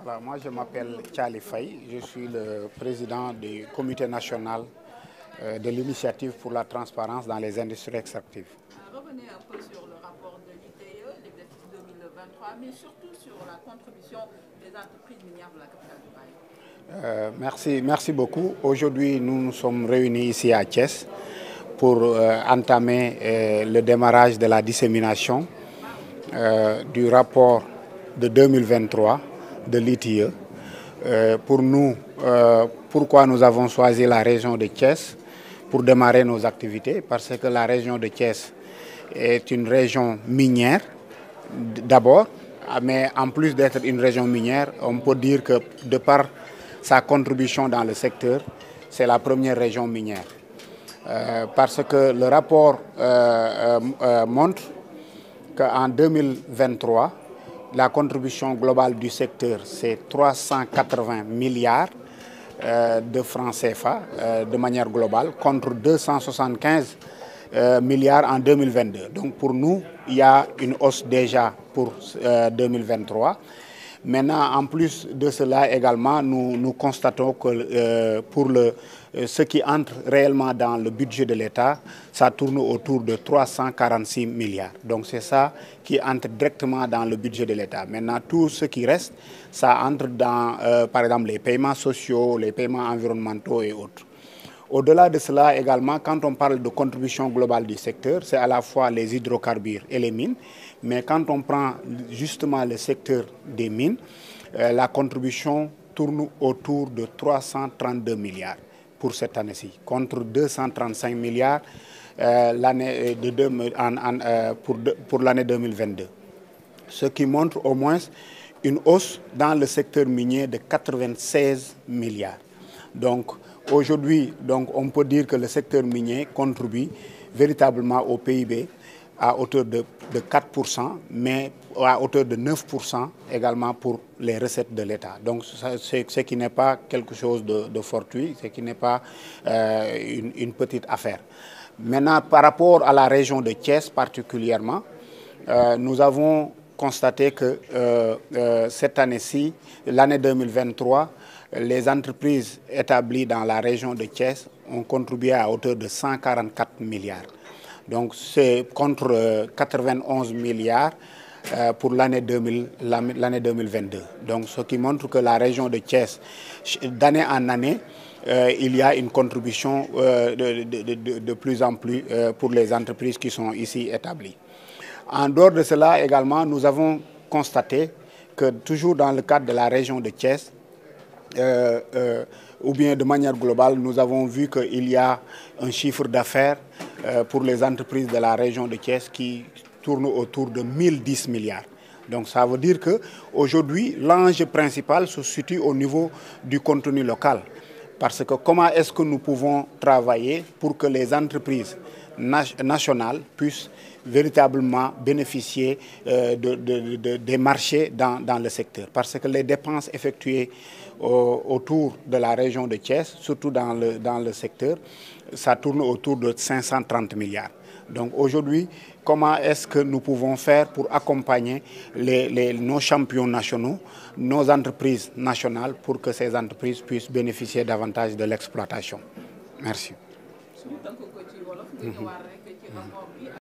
Voilà, moi je m'appelle Thiali Faye, je suis le président du comité national de l'initiative pour la transparence dans les industries extractives. Revenez un peu sur le rapport de l'ITIE, l'exercice 2023, mais surtout sur la contribution des entreprises minières de la capitale du Mali. Merci beaucoup. Aujourd'hui, nous nous sommes réunis ici à Thiès pour entamer le démarrage de la dissémination du rapport de 2023 de l'ITIE. Pour nous, pourquoi nous avons choisi la région de Thiès pour démarrer nos activités? Parce que la région de Thiès est une région minière d'abord, mais en plus d'être une région minière, on peut dire que de par sa contribution dans le secteur, c'est la première région minière. Parce que le rapport montre qu'en 2023, la contribution globale du secteur, c'est 380 milliards de francs CFA de manière globale, contre 275 milliards en 2022. Donc pour nous, il y a une hausse déjà pour 2023. Maintenant, en plus de cela également, nous constatons que pour ce qui entre réellement dans le budget de l'État, ça tourne autour de 346 milliards. Donc c'est ça qui entre directement dans le budget de l'État. Maintenant, tout ce qui reste, ça entre dans, par exemple, les paiements sociaux, les paiements environnementaux et autres. Au-delà de cela également, quand on parle de contribution globale du secteur, c'est à la fois les hydrocarbures et les mines. Mais quand on prend justement le secteur des mines, la contribution tourne autour de 332 milliards pour cette année-ci, contre 235 milliards pour l'année 2022. Ce qui montre au moins une hausse dans le secteur minier de 96 milliards. Donc aujourd'hui, on peut dire que le secteur minier contribue véritablement au PIB à hauteur de 4%, mais à hauteur de 9% également pour les recettes de l'État. Donc ce qui n'est pas quelque chose de fortuit, ce qui n'est pas une petite affaire. Maintenant, par rapport à la région de Thiès particulièrement, nous avons constaté que cette année-ci, l'année 2023, les entreprises établies dans la région de Thiès ont contribué à hauteur de 144 milliards. Donc c'est contre 91 milliards pour l'année 2022. Donc ce qui montre que la région de Thiès, d'année en année, il y a une contribution de plus en plus pour les entreprises qui sont ici établies. En dehors de cela également, nous avons constaté que toujours dans le cadre de la région de Thiès, ou bien de manière globale, nous avons vu qu'il y a un chiffre d'affaires pour les entreprises de la région de Thiès qui tourne autour de 1010 milliards. Donc ça veut dire qu'aujourd'hui, l'enjeu principal se situe au niveau du contenu local. Parce que comment est-ce que nous pouvons travailler pour que les entreprises nationales puissent véritablement bénéficier des marchés dans le secteur. Parce que les dépenses effectuées autour de la région de Thiès, surtout dans le secteur, ça tourne autour de 530 milliards. Donc aujourd'hui, comment est-ce que nous pouvons faire pour accompagner nos champions nationaux, nos entreprises nationales, pour que ces entreprises puissent bénéficier davantage de l'exploitation? Merci.